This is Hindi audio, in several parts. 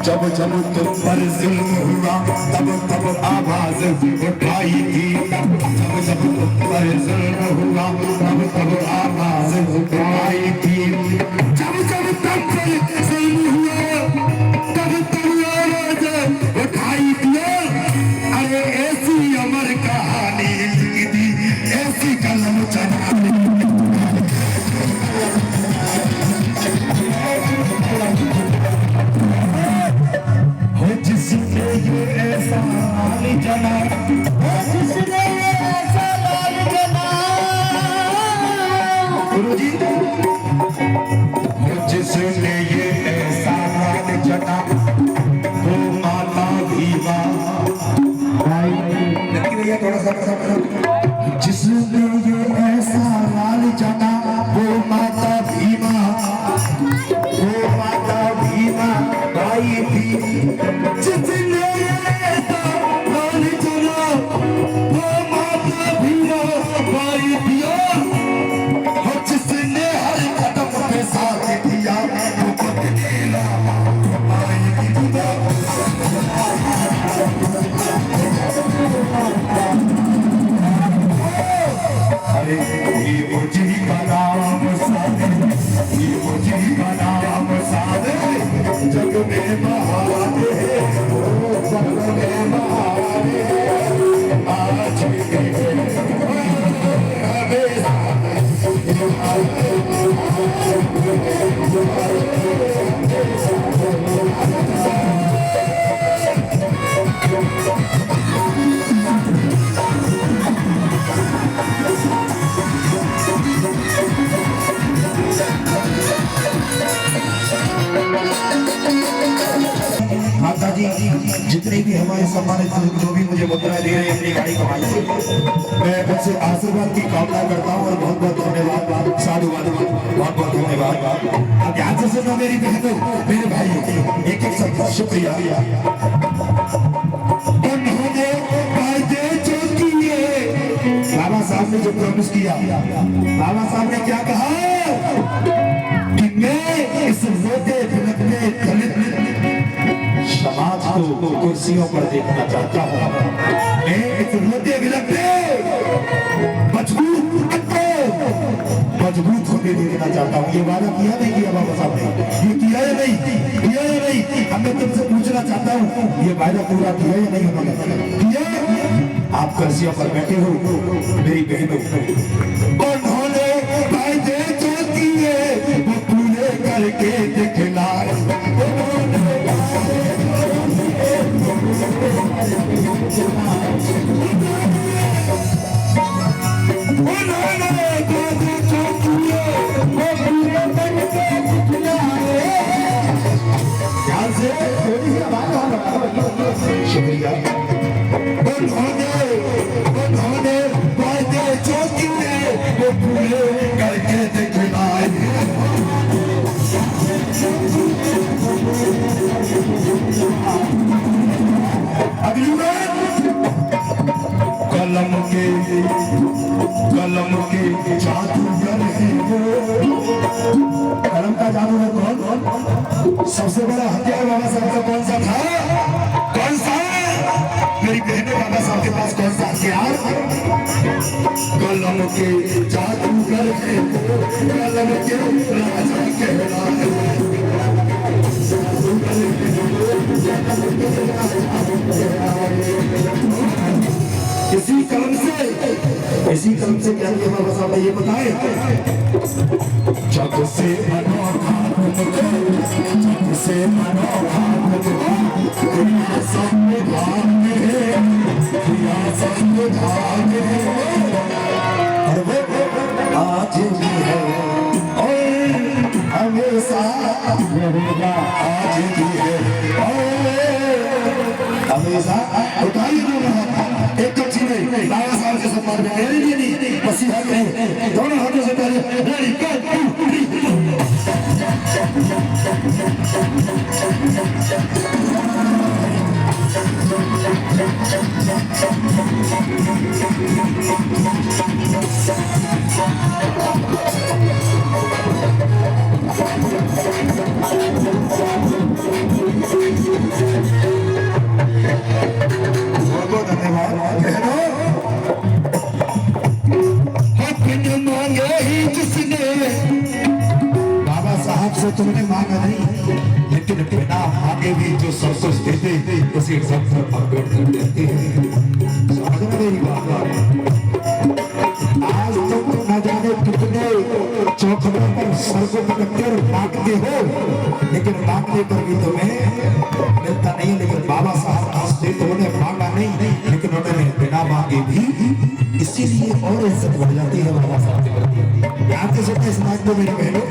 जब जब तुम पर जुल्म हुआ तब तब आवाज उठाई थी। जब जब तुम पर जुल्म हुआ तब तब आवाज उठाई थी। जब जब तुम पर जुल्म हुआ तब तब आवाज उठाई थी। अरे ऐसी अमर कहानी लिखी थी, ऐसी कलम चढ़ाई। जिसने ये ऐसा लाल जना, जिसने ये ऐसा लाल जना, गुरुजी, जिसने ये ऐसा लाल जना, वो माता भीमा। भैया थोड़ा सा, जिसने ये ऐसा लाल जना, वो माता भीमा, वो माता भीमा आई थी। जिसने ऐसा लाल जना, वो माता भीमा आई दिया। और जिसने हर कदम पे साथ दिया, वो बदलेला आई दिया। अरे ये मुझे का नाम सादे, ये मुझे का नाम सादे, जग में बहाने, जग में बहाने, आज माता जी जितने भी हमारे सम्मानित जो भी मुझे मुद्राएं दे रहे हैं अपनी गाड़ी कमाई से, मैं उनसे आशीर्वाद की कामना करता हूँ और बहुत बहुत धन्यवाद, साधुवाद, बहुत बहुत धन्यवाद। अब ध्यान से सुनो मेरी बहनों, मेरे भाइयों, एक एक शब्द शुक्रिया। उन्होंने वादे जो किए, बाबा साहब ने जो प्रॉमिस किया, बाबा साहब ने क्या कहा कि मैं इस रोते बिलखते दलित समाज को कुर्सियों पर देखना चाहता हूँ। मैं इस रोते बिलखते मजबूत होकर देखना चाहता हूँ। ये वादा किया नहीं किया बाबा साहब ने? ये किया या नहीं? किया या नहीं? अब मैं तुमसे पूछना चाहता हूँ, ये वादा पूरा किया या नहीं उन्होंने किया? आप कुर्सियों पर बैठे हो मेरी बहनों, उन्होंने वादे जो किए वो पूरे करके दिखलाए। शुक्रिया। उन्होंने वादे जो किए वो पूरे करके दिखलाए। अगली बात, कलम के जादूगर है वो। कलम का जादूगर कौन? सबसे बड़ा हथियार बाबा साहब का कौन सा था? कौन सा? मेरी बहनें, बाबा साहब के पास कौन सा हथियार? कलम के जादूगर है वो, कलम के राजा कहलाए। इसी कलम से क्या किया बाबा साहब ने ये बताए? जग से अनोखा तुमको, जग से अनोखा तुमको, दिया संविधान है, दिया संविधान है। और वो आज भी है और हमेशा रहेगा, आज भी है और हमेशा। उठाइए दोनों हाथ, एक कच्ची नहीं, बाबा साहब के सम्मान में, मेरे लिए नहीं, मसीहा में, दोनों हाथों से पहले रेडी, 1 2 3। तुमने मांगा नहीं, लेकिन बिना मांगे भी जो सब कुछ देते उसे डॉक्टर अम्बेडकर देते हैं। समझ में मेरी बात? आज तुम न जाने कितने चौखटों पर सड़कों पर कर मांगते हो, लेकिन मांगने पर भी तुम्हें मिलता नहीं। लेकिन बाबा साहब आज से तो उन्हें मांगा नहीं, लेकिन उन्होंने बिना मांगे भी, इसीलिए और इज्जत बढ़ जाती है बाबा साहब की प्रति। यहाँ के सुनते समाज में मेरी बहनों,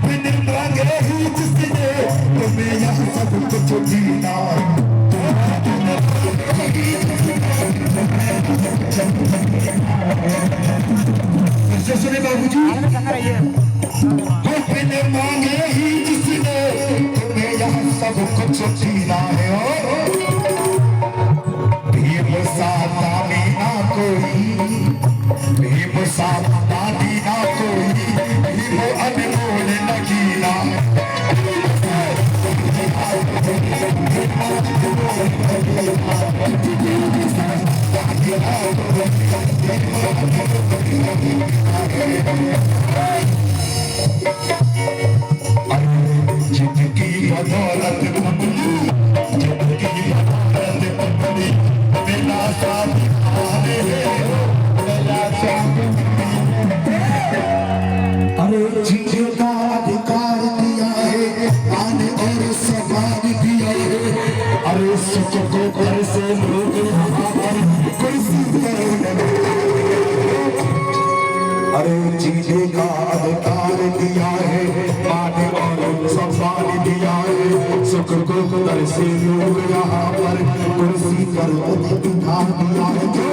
बिन मांगे ही जिसने तुम्हें यहाँ सब कुछ जीना, सुने बाबूजी, बिन मांगे ही जिसने तुम्हें यहाँ सब कुछ जीना है। और भीम सा दानी ना कोई, भीम सा दानी ना कोई, भीम अनमोल नगीना। जिंदगी बदौलत बदली, जिंदगी बदौलत बदली, मेरा साथ आने मेरा साथ। अरे जीने का अधिकार दिया है, आने और सम्मान दिया है। अरे सुख को घर से लोग यहाँ पर कुर्सी पर, अरे जीने का अधिकार दिया है, आने और सम्मान दिया है। सुख को घर से लोग यहाँ पर कुर्सी पर बिठा दिया है। जो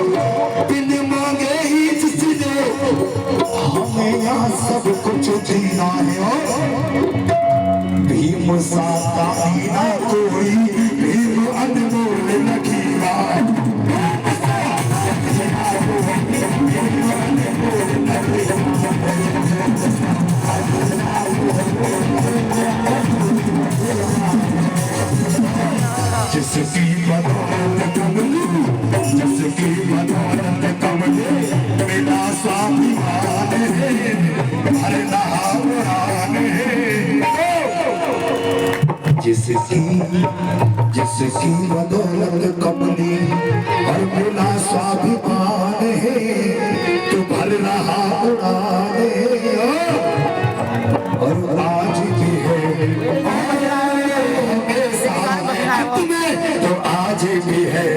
बिन मांगे ही जिसने हमें यहाँ सब कुछ जीना है। और भीम सा दानी ना कोई, भीम अनमोल नगीना। जिसकी बदौलत कमली, जिसकी बदौलत कमली, मेरा स्वाभिमान है, भरना उड़ान है। जिसकी जिसकी बदौलत कमली और मेरा स्वाभिमान है, तो भर रहा उड़ान है। और आज भी है, तो आज भी है